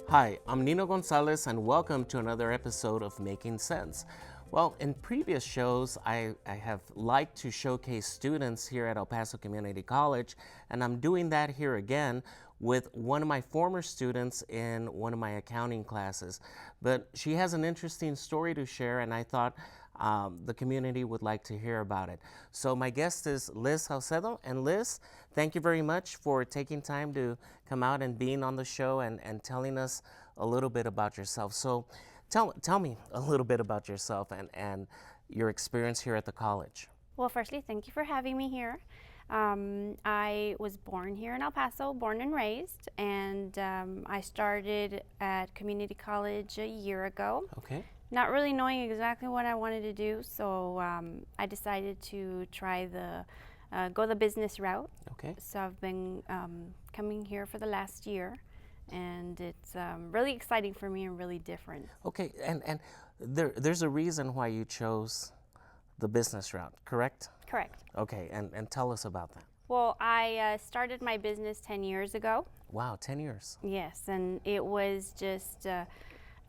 Hi, I'm Nino Gonzalez, and welcome to another episode of Making Sense. Well, in previous shows, I have liked to showcase students here at El Paso Community College, and I'm doing that here again with one of my former students in one of my accounting classes. But she has an interesting story to share, and I thought the community would like to hear about it. So my guest is Liz Saucedo, and Liz, thank you very much for taking time to come out and being on the show and telling us a little bit about yourself. So tell me a little bit about yourself and your experience here at the college. Well, firstly, thank you for having me here. I was born here in El Paso, born and raised, and I started at community college a year ago. Okay. Not really knowing exactly what I wanted to do, so I decided to try go the business route. Okay. So I've been coming here for the last year, and it's really exciting for me and really different. Okay, and there's a reason why you chose the business route, correct? Correct. Okay, and tell us about that. Well, I started my business 10 years ago. Wow, 10 years. Yes, and it was just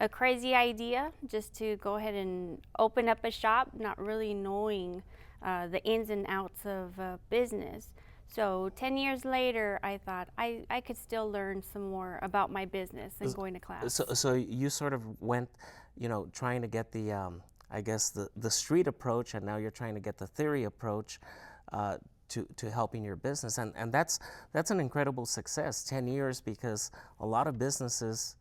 a crazy idea just to go ahead and open up a shop, not really knowing the ins and outs of business. So 10 years later, I thought I could still learn some more about my business and going to class. So you sort of went, trying to get I guess the street approach, and now you're trying to get the theory approach to helping your business, and that's an incredible success. 10 years, because a lot of businesses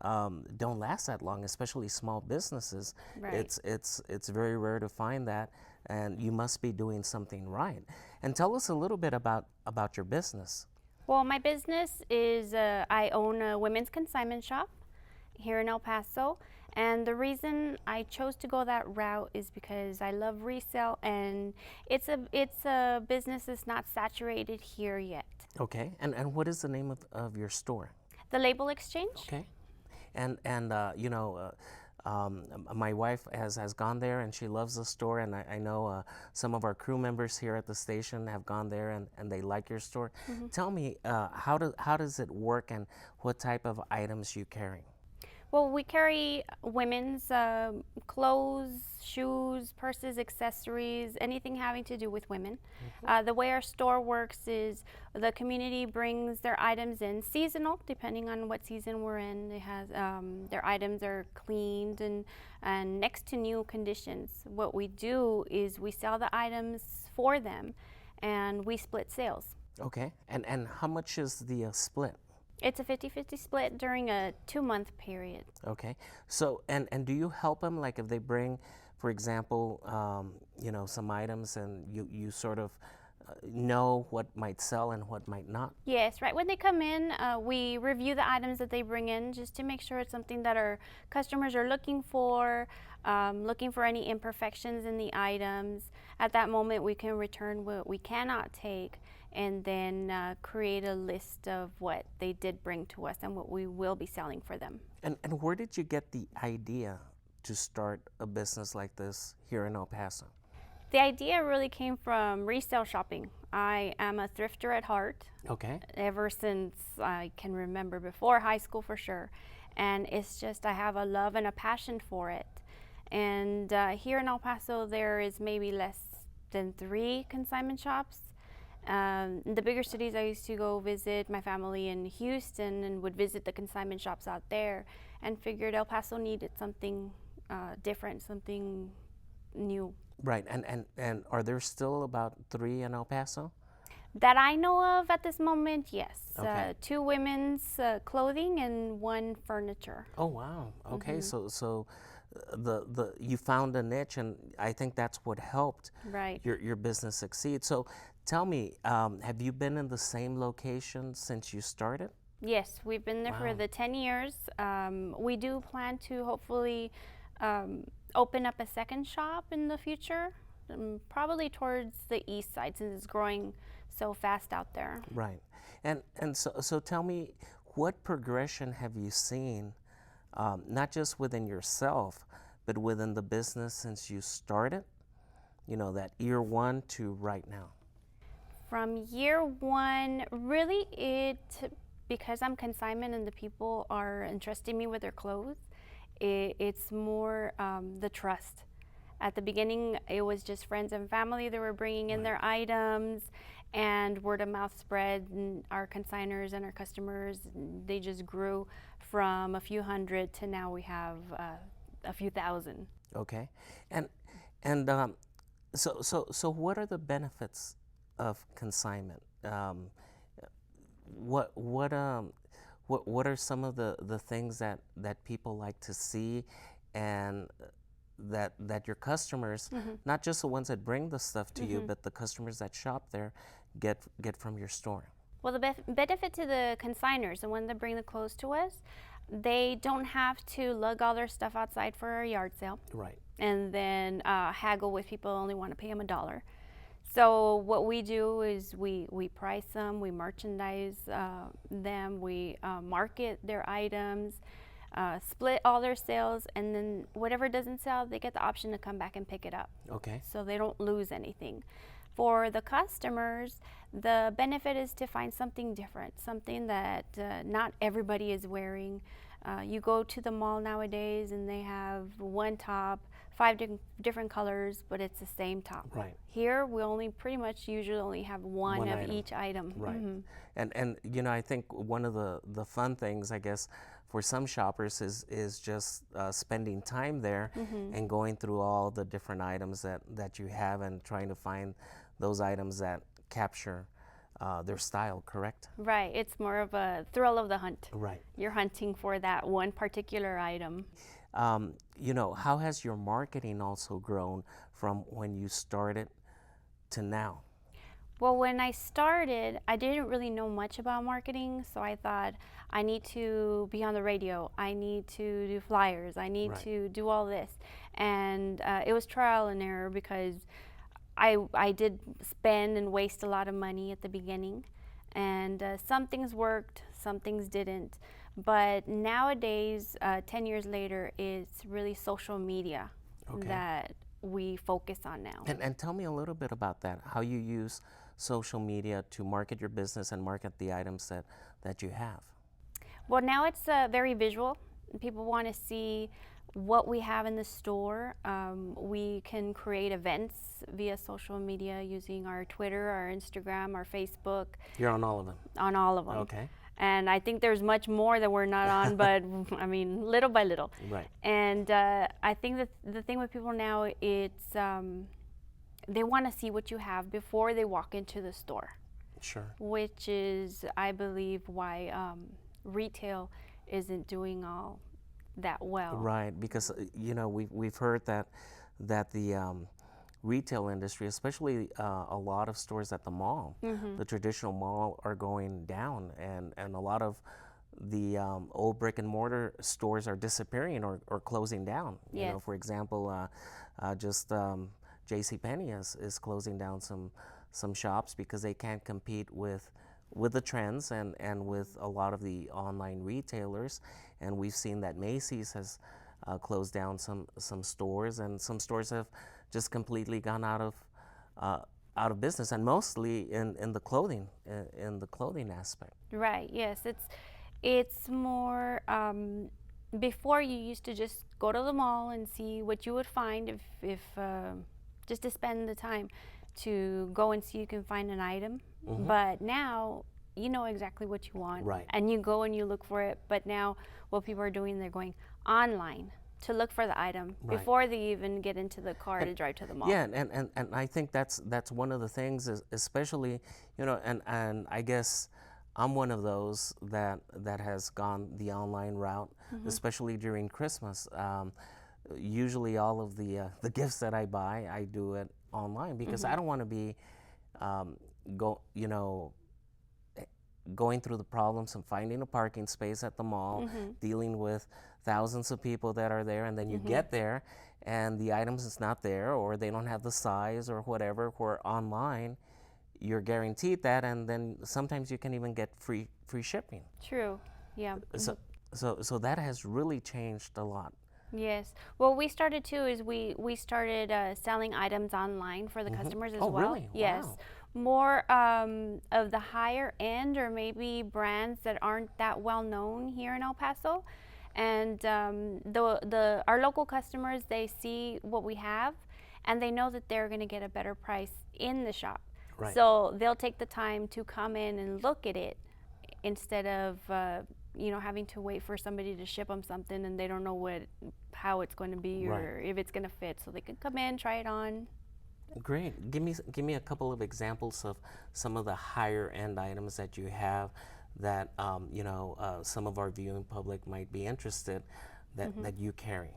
don't last that long, especially small businesses. Right. It's very rare to find that, and you must be doing something right. And tell us a little bit about your business. Well, my business is I own a women's consignment shop here in El Paso. And the reason I chose to go that route is because I love resale, and it's a business that's not saturated here yet. Okay, and what is the name of your store? The Label Exchange. Okay, and my wife has gone there, and she loves the store, and I know some of our crew members here at the station have gone there, and they like your store. Mm-hmm. Tell me, how does it work, and what type of items you carry? Well, we carry women's clothes, shoes, purses, accessories, anything having to do with women. Mm-hmm. The way our store works is the community brings their items in seasonal, depending on what season we're in. It has their items are cleaned and next to new conditions. What we do is we sell the items for them, and we split sales. Okay, and how much is the split? It's a 50-50 split during a 2-month period. Okay. So, and do you help them, like if they bring, for example, some items, and you sort of know what might sell and what might not? Yes, right. When they come in, we review the items that they bring in just to make sure it's something that our customers are looking for any imperfections in the items. At that moment, we can return what we cannot take, and then create a list of what they did bring to us and what we will be selling for them. And where did you get the idea to start a business like this here in El Paso? The idea really came from resale shopping. I am a thrifter at heart. Okay. Ever since I can remember, before high school for sure. And it's just I have a love and a passion for it. And here in El Paso, there is maybe less than 3 consignment shops. In the bigger cities, I used to go visit my family in Houston and would visit the consignment shops out there, and figured El Paso needed something different, something new. Right, and are there still about 3 in El Paso? That I know of at this moment, yes. Okay. 2 women's clothing and 1 furniture. Oh wow. Okay, Mm-hmm. so the you found a niche, and I think that's what helped Right. your business succeed. So tell me, have you been in the same location since you started? Yes, we've been there for Wow. the 10 years. We do plan to hopefully open up a second shop in the future, probably towards the east side, since it's growing so fast out there. Right. And so tell me, what progression have you seen, not just within yourself, but within the business since you started, that year 1 to right now? From year 1, really it because I'm consignment and the people are entrusting me with their clothes, it's more the trust. At the beginning, it was just friends and family that were bringing in their items, and word of mouth spread. And our consigners and our customers, they just grew from a few hundred to now we have a few thousand. Okay, and and so what are the benefits of consignment? What what um what are some of the things that people like to see, and that your customers, not just the ones that bring the stuff to you, but the customers that shop there get from your store? Well, the benefit to the consigners, the ones that bring the clothes to us, they don't have to lug all their stuff outside for a yard sale Right. and then haggle with people who only want to pay them $1. So what we do is we price them, we merchandise them, we market their items, split all their sales, and then whatever doesn't sell, they get the option to come back and pick it up. Okay. So they don't lose anything. For the customers, the benefit is to find something different, something that not everybody is wearing. You go to the mall nowadays and they have one top, 5 different colors, but it's the same top. Right. Here, we only pretty much usually only have one of item. each item. Right. And I think one of the fun things, I guess, for some shoppers is just spending time there and going through all the different items that you have and trying to find those items that capture their style, correct? Right. It's more of a thrill of the hunt. Right. You're hunting for that one particular item. How has your marketing also grown from when you started to now? Well, when I started, I didn't really know much about marketing, so I thought I need to be on the radio, I need to do flyers, I need to do all this. And it was trial and error because I did spend and waste a lot of money at the beginning. And some things worked, some things didn't. But nowadays, 10 years later, it's really social media that we focus on now. And tell me a little bit about that, how you use social media to market your business and market the items that you have. Well, now it's very visual. People want to see what we have in the store. We can create events via social media using our Twitter, our Instagram, our Facebook. You're on all of them? On all of them. Okay. And I think there's much more that we're not on, but I mean, little by little. Right. And I think that the thing with people now, it's they want to see what you have before they walk into the store. Sure. Which is, I believe, why retail isn't doing all that well. Right, because we've heard that the retail industry, especially a lot of stores at the mall, the traditional mall, are going down, and a lot of the old brick and mortar stores are disappearing or closing down. Yes. You know, for example, just JCPenney is closing down some shops because they can't compete with the trends and with a lot of the online retailers. And we've seen that Macy's has closed down some stores, and some stores have just completely gone out of business, and mostly in the clothing aspect. Right. Yes. It's more. Before, you used to just go to the mall and see what you would find if just to spend the time to go and see you can find an item. But now you know exactly what you want, right, and you go and you look for it. But now what people are doing, they're going online to look for the item before they even get into the car to drive to the mall. Yeah, and I think that's one of the things, especially, and I guess I'm one of those that has gone the online route, especially during Christmas. Usually all of the gifts that I buy, I do it online because I don't want to be going through the problems of finding a parking space at the mall, dealing with thousands of people that are there, and then you get there and the items is not there, or they don't have the size or whatever. Where online, you're guaranteed that, and then sometimes you can even get free shipping. True. Yeah. So that has really changed a lot. Yes. Well, we started too. We started selling items online for the customers as well. Oh, really? Yes. Wow. more of the higher end, or maybe brands that aren't that well known here in El Paso. And the our local customers, they see what we have, and they know that they're going to get a better price in the shop. Right. So they'll take the time to come in and look at it instead of having to wait for somebody to ship them something and they don't know how it's going to be or if it's going to fit. So they can come in, try it on. Great. Give me a couple of examples of some of the higher end items that you have that some of our viewing public might be interested that you carry.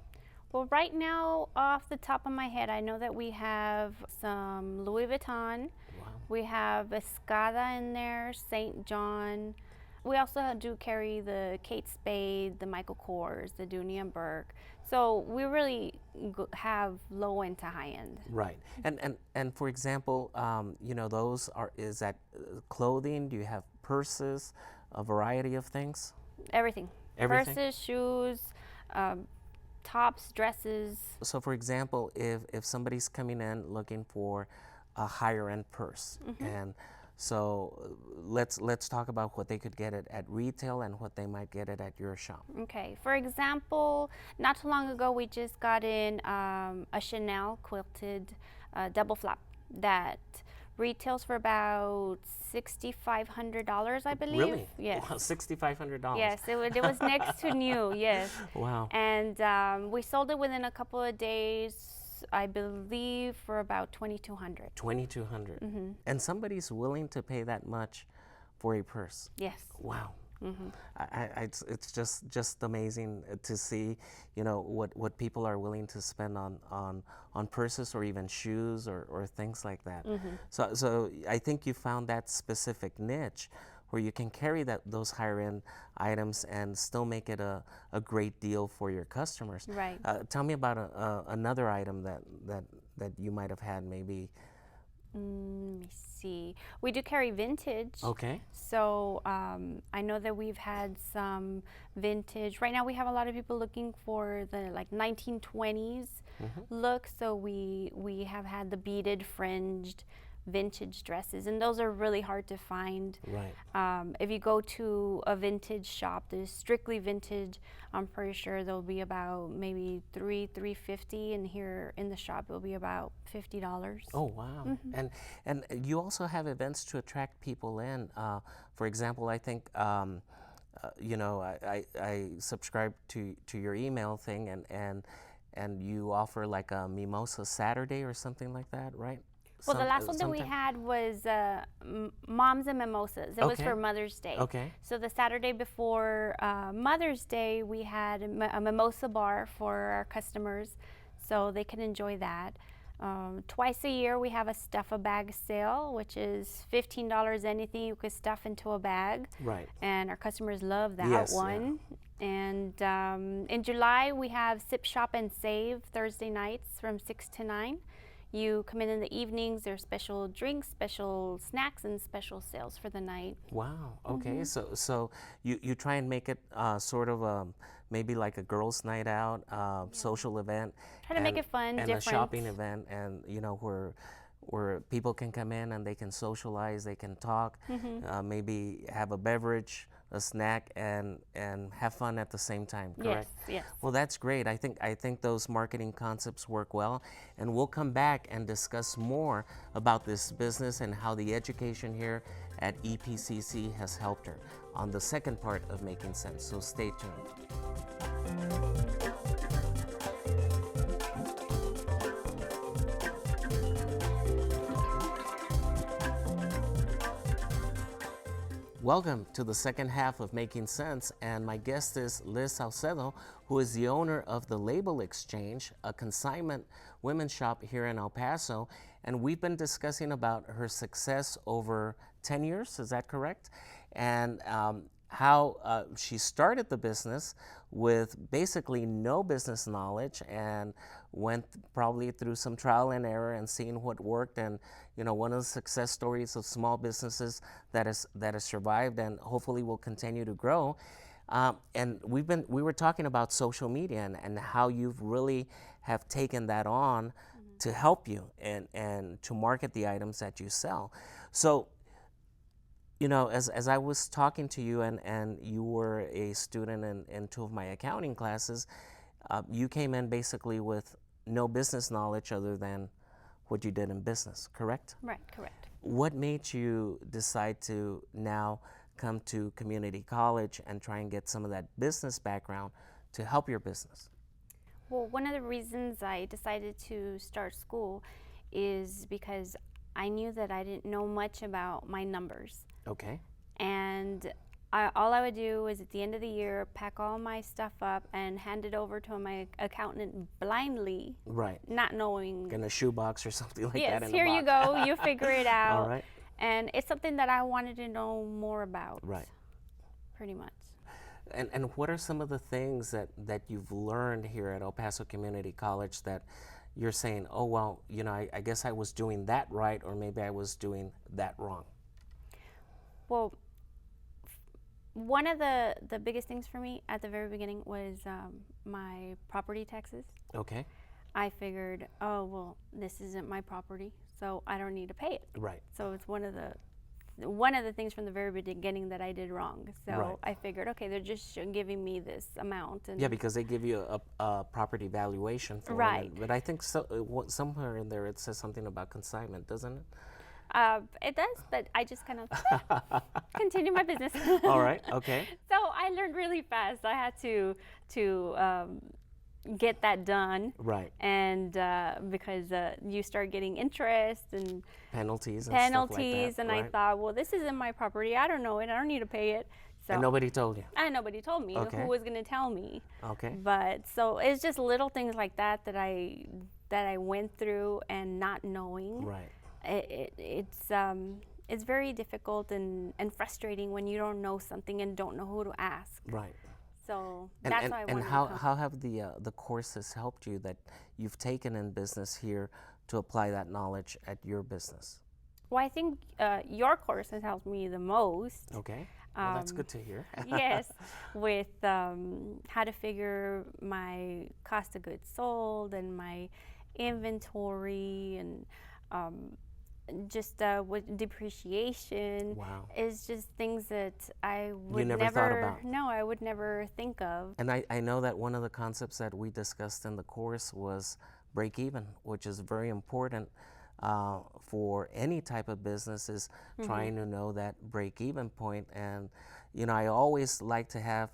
Well, right now, off the top of my head, I know that we have some Louis Vuitton. Wow. We have Escada in there, St. John. We also do carry the Kate Spade, the Michael Kors, the Dooney and Burke. So we really have low end to high end. Right. And for example, is that clothing? Do you have purses? A variety of things? Everything. Everything? Purses, shoes, tops, dresses. So for example, if somebody's coming in looking for a higher end purse, and so let's talk about what they could get at retail and what they might get it at your shop. Okay. For example, not too long ago, we just got in a Chanel quilted double flap that retails for about $6,500, I believe. Really? Yes. Wow, $6,500. Yes, it was next to new. Yes. Wow. And we sold it within a couple of days, I believe, for about $2,200. $2,200. And somebody's willing to pay that much for a purse. Yes. Wow. It's just amazing to see, what people are willing to spend on purses or even shoes or things like that. So I think you found that specific niche where you can carry those higher end items and still make it a great deal for your customers. Right. Tell me about another item that you might have had maybe. Let me see. We do carry vintage. Okay. So I know that we've had some vintage. Right now we have a lot of people looking for the 1920s look. So we have had the beaded fringed vintage dresses, and those are really hard to find. Right. If you go to a vintage shop that is strictly vintage, I'm pretty sure there'll be about maybe $350, and here in the shop it'll be about $50. Oh wow! And you also have events to attract people in. For example, I think I subscribe to your email thing, and you offer like a Mimosa Saturday or something like that, right? Well, the last one that we had was Moms and Mimosas. It was for Mother's Day. Okay. So the Saturday before Mother's Day, we had a mimosa bar for our customers, so they can enjoy that. Twice a year, we have a Stuff-A-Bag sale, which is $15 anything you could stuff into a bag. Right. And our customers love that one. Yeah. And in July, we have Sip, Shop, and Save Thursday nights from 6 to 9. You come in the evenings, there's special drinks, special snacks, and special sales for the night. Wow, okay. So you try and make it sort of maybe like a girls' night out, social event. Try to make it fun, and different. A shopping event, and where people can come in and they can socialize, they can talk, maybe have a beverage, a snack, and have fun at the same time, correct? Yes. Well, that's great. I think those marketing concepts work well, and we'll come back and discuss more about this business and how the education here at EPCC has helped her on the second part of Making Sense. So stay tuned. Welcome to the second half of Making Sense, and my guest is Liz Saucedo, who is the owner of the Label Exchange, a consignment women's shop here in El Paso, and we've been discussing about her success over 10 years, is that correct? And how she started the business with basically no business knowledge and went probably through some trial and error and seeing what worked, and one of the success stories of small businesses that has survived and hopefully will continue to grow. And we were talking about social media and how you've really have taken that on to help you and to market the items that you sell. So, as I was talking to you and you were a student in two of my accounting classes, you came in basically with no business knowledge other than what you did in business, correct? Right, correct. What made you decide to now come to community college and try and get some of that business background to help your business? Well, one of the reasons I decided to start school is because I knew that I didn't know much about my numbers. Okay. And all I would do is at the end of the year pack all my stuff up and hand it over to my accountant blindly, Right. not knowing. In a shoebox or something like Yes, that. here you go. You figure it out. All right. And it's something that I wanted to know more about. Right. Pretty much. And what are some of the things that you've learned here at El Paso Community College that you're saying, oh, well, I guess I was doing that right, or maybe I was doing that wrong? Well, one of the biggest things for me at the very beginning was my property taxes. Okay. I figured, oh, well, this isn't my property, so I don't need to pay it. Right. So it's one of the things from the very beginning that I did wrong. So Right. I figured, okay, they're just giving me this amount. And Yeah, because they give you a property valuation for Right. it. But I think somewhere in there it says something about consignment, doesn't it? It does, but I just kind of continue my business. All right. Okay. So I learned really fast. I had to get that done. Right. And because you start getting interest and Penalties and penalties, stuff like that. and I thought, well, this isn't my property. I don't know it. I don't need to pay it. So And nobody told you. and nobody told me. Okay. Who was going to tell me? Okay. But so it's just little things like that that I went through, and not knowing. Right. It's very difficult and frustrating when you don't know something and don't know who to ask. Right. So And, that's and, why I and wanted how, to come. how have the courses helped you that you've taken in business here to apply that knowledge at your business? Well, I think your course has helped me the most. Okay. Well, that's good to hear. Yes, with how to figure my cost of goods sold and my inventory, and just with depreciation. Wow. Is just things that I would never thought about. No, I would never think of. And I know that one of the concepts that we discussed in the course was break even, which is very important for any type of business, is trying to know that break even point. And, I always like to have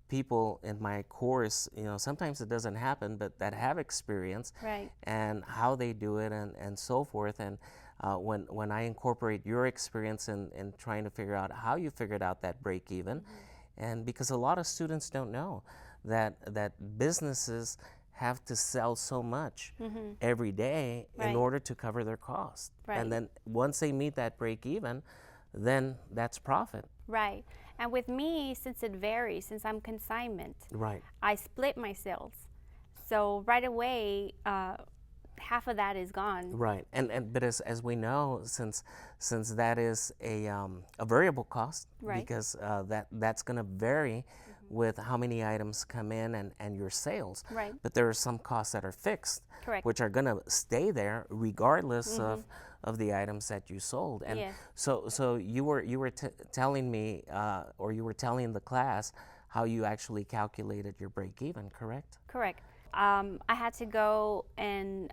people in my course, sometimes it doesn't happen, but that have experience Right. and how they do it and so forth. And when I incorporate your experience in trying to figure out how you figured out that break even, and because a lot of students don't know that businesses have to sell so much every day in Right. order to cover their costs. Right. And then once they meet that break even, then that's profit. Right. And with me, since it varies, since I'm consignment, Right. I split my sales. So right away, half of that is gone. Right. But as we know, since that is a variable cost, Right. because that's going to vary with how many items come in and your sales. Right. But there are some costs that are fixed, Correct. which are going to stay there regardless of the items that you sold. And Yes. so you were telling me, or you were telling the class how you actually calculated your break even, correct? Correct. I had to go and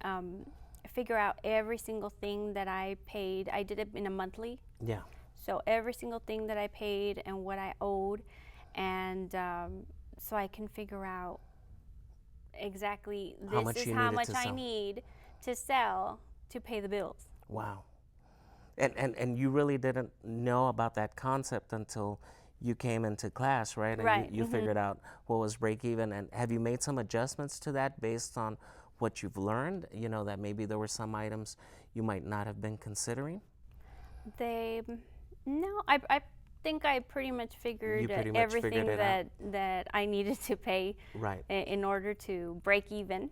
figure out every single thing that I paid. I did it in a monthly. Yeah. So every single thing that I paid and what I owed, and so I can figure out exactly How much this is you how needed much to I sell. need to sell to pay the bills. Wow. And you really didn't know about that concept until you came into class, right? And Right, you figured out what was break even. And have you made some adjustments to that based on what you've learned? That maybe there were some items you might not have been considering? No, I think I pretty much figured pretty much everything figured it out. that I needed to pay Right. in order to break even.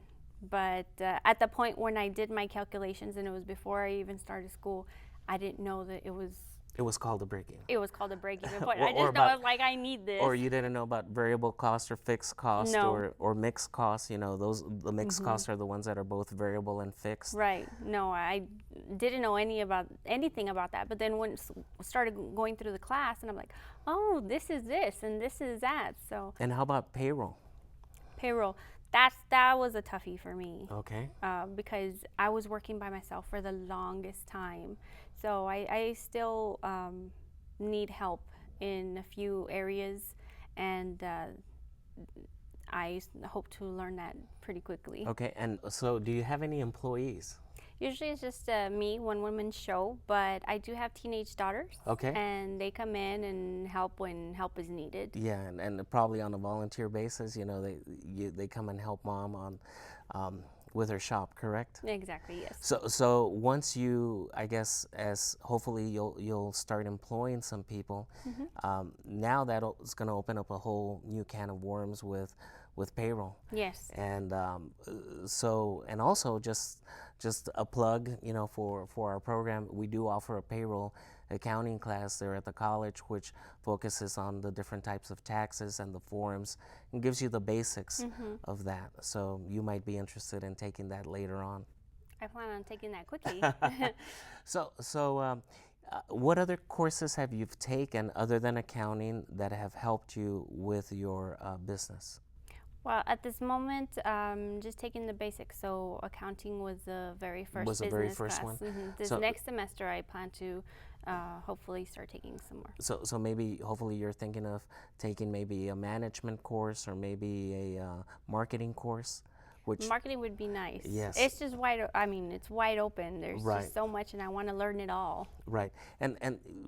But at the point when I did my calculations, and it was before I even started school, I didn't know that it was It was called a break-even. It was called a break-even point. Or- I or just know about- it's like I need this. Or you didn't know about variable cost or fixed cost, No. or mixed cost. You know, the mixed costs are the ones that are both variable and fixed. Right. No, I didn't know anything about that. But then when started going through the class, and I'm like, oh, this is this and this is that. So And how about payroll? payroll, that was a toughie for me. Okay. Because I was working by myself for the longest time. So I still need help in a few areas, and I hope to learn that pretty quickly. Okay. And so, do you have any employees? Usually it's just me, one woman show, but I do have teenage daughters. Okay. And they come in and help when help is needed. Yeah, and probably on a volunteer basis. You know, they come and help mom on with her shop, correct? Exactly, yes. So once you, I guess, as hopefully you'll start employing some people. Now that's going to open up a whole new can of worms with payroll. Yes. And and also just a plug, you know, for our program. We do offer a payroll accounting class there at the college, which focuses on the different types of taxes and the forms and gives you the basics of that. So you might be interested in taking that later on. I plan on taking that quickly. What other courses have you taken other than accounting that have helped you with your business? Well, at this moment, just taking the basics. So accounting was the very first Was the business very first class. one? This So- next semester, I plan to hopefully start taking some more. So maybe, hopefully, you're thinking of taking maybe a management course or maybe a marketing course, which Marketing would be nice. Yes. It's just it's wide open. There's Right. just so much, and I want to learn it all. right, and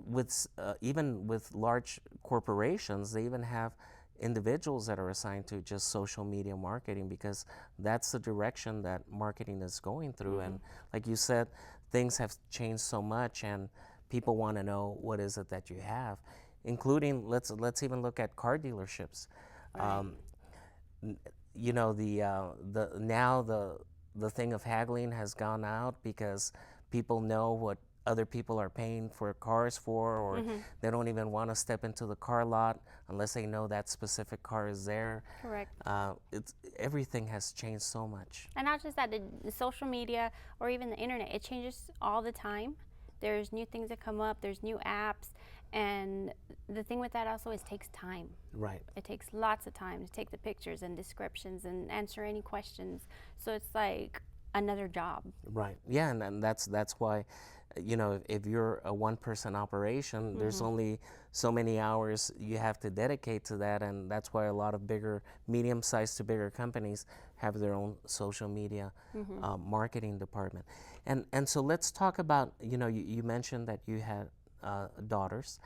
with even with large corporations, they even have individuals that are assigned to just social media marketing, because that's the direction that marketing is going through. And like you said, things have changed so much, and people want to know what is it that you have, including let's even look at car dealerships. You know, the thing of haggling has gone out because people know what other people are paying for cars for, or they don't even want to step into the car lot unless they know that specific car is there. Correct. Everything has changed so much. And not just that, the social media or even the internet, it changes all the time. There's new things that come up, there's new apps, and the thing with that also is it takes time. Right. It takes lots of time to take the pictures and descriptions and answer any questions. So it's like another job. Right. Yeah, and that's why, you know, if you're a one-person operation, there's only so many hours you have to dedicate to that, and that's why a lot of bigger, medium-sized to bigger companies have their own social media marketing department. And so let's talk about, you know, you mentioned that you had daughters,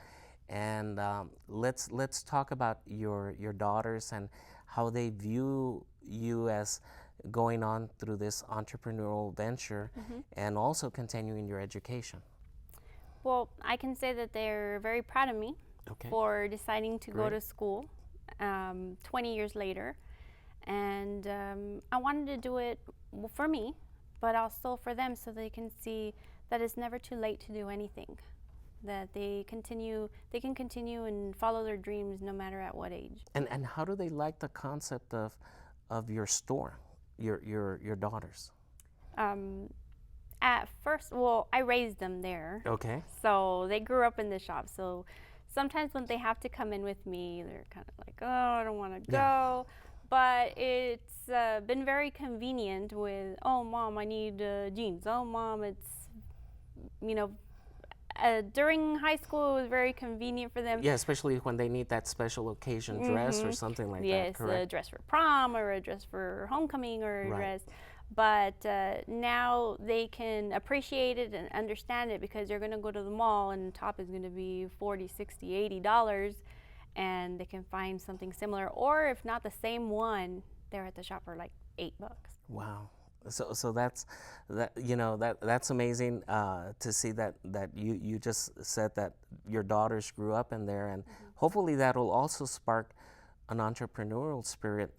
and let's talk about your daughters and how they view you as going on through this entrepreneurial venture and also continuing your education. Well, I can say that they're very proud of me Okay. for deciding to go Great. to school 20 years later. And I wanted to do it for me, but also for them, so they can see that it's never too late to do anything. That they can continue and follow their dreams no matter at what age. And how do they like the concept of your store, your daughters? At first, well, I raised them there. Okay. So they grew up in the shop. So sometimes when they have to come in with me, they're kind of like, oh, I don't want to go. But it's been very convenient with, oh, Mom, I need jeans. Oh, Mom, it's, you know, during high school, it was very convenient for them. Yeah, especially when they need that special occasion dress or something like that, Yes, correct? a dress for prom or a dress for homecoming or a Right. dress. But now they can appreciate it and understand it, because they're going to go to the mall and the top is going to be $40, $60, $80, and they can find something similar. Or if not the same one, they're at the shop for like $8. Wow. So that's that's amazing to see that you just said that your daughters grew up in there, and hopefully that will also spark an entrepreneurial spirit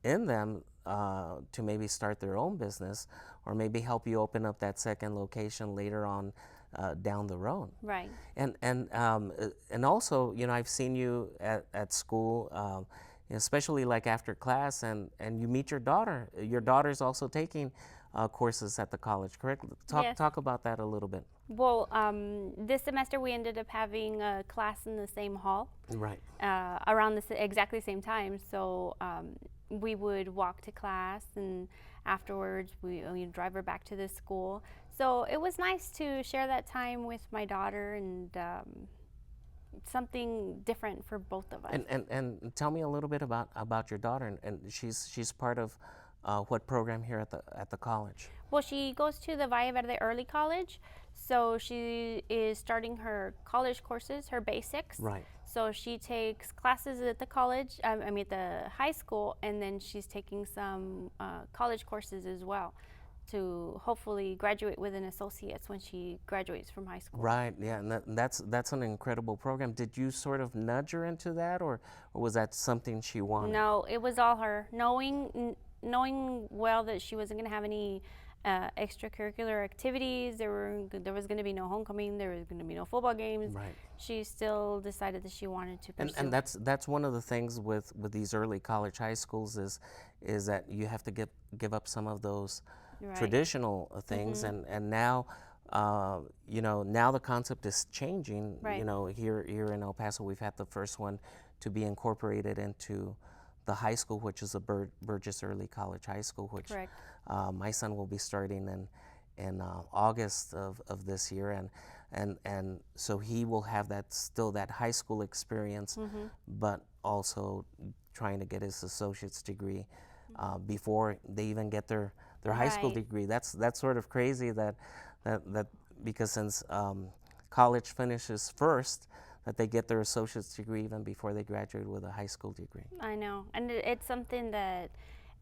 in them to maybe start their own business, or maybe help you open up that second location later on down the road. Right. And also, I've seen you at school, especially like after class, and you meet your daughter. Your daughter's also taking courses at the college, correct? Yes. Talk about that a little bit. Well, this semester we ended up having a class in the same hall. Right. Around the exactly same time. So we would walk to class, and afterwards we'd drive her back to the school. So it was nice to share that time with my daughter, and something different for both of us. And tell me a little bit about your daughter, and she's part of what program here at the college? Well, she goes to the Valle Verde Early College, so she is starting her college courses, her basics. Right. So she takes classes at the college, at the high school, and then she's taking some college courses as well to hopefully graduate with an associate's when she graduates from high school. Right, yeah, and that's an incredible program. Did you sort of nudge her into that, or was that something she wanted? No, it was all her. Knowing well that she wasn't going to have any extracurricular activities, there was going to be no homecoming, there was going to be no football games. Right. She still decided that she wanted to pursue. And that's one of the things with these early college high schools is that you have to give up some of those Right. traditional things, and now now the concept is changing. Right. Here in El Paso, we've had the first one to be incorporated into the high school, which is a Burgess Early College High School, which Correct. my son will be starting in August of this year, and so he will have that high school experience, but also trying to get his associate's degree before they even get their high school Right. degree. That's sort of crazy that because since college finishes first, that they get their associate's degree even before they graduate with a high school degree. I know, and it's something that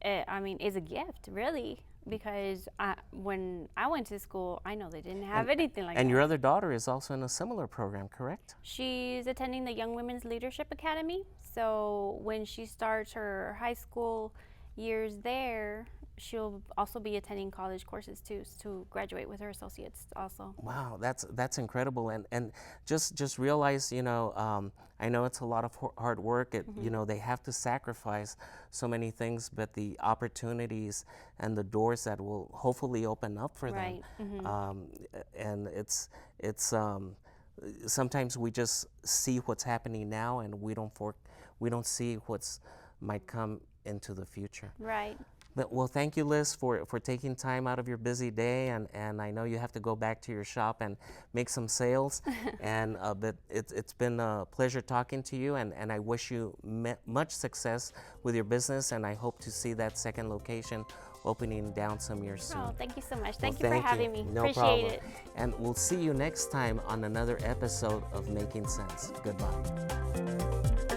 is a gift, really, because when I went to school, I know they didn't have anything like that. And your other daughter is also in a similar program, correct? She's attending the Young Women's Leadership Academy, so when she starts her high school years there, she'll also be attending college courses too, to graduate with her associates also. Wow, that's incredible, and just realize, I know it's a lot of hard work. They have to sacrifice so many things, but the opportunities and the doors that will hopefully open up for Right. them. And it's sometimes we just see what's happening now, and we don't see what's might come into the future. Right. Well, thank you, Liz, for taking time out of your busy day, and I know you have to go back to your shop and make some sales, but it's been a pleasure talking to you, and I wish you much success with your business, and I hope to see that second location opening down some years soon. Oh, thank you so much. Well, Thank you for having me. No Appreciate problem. it. And we'll see you next time on another episode of Making Sense. Goodbye.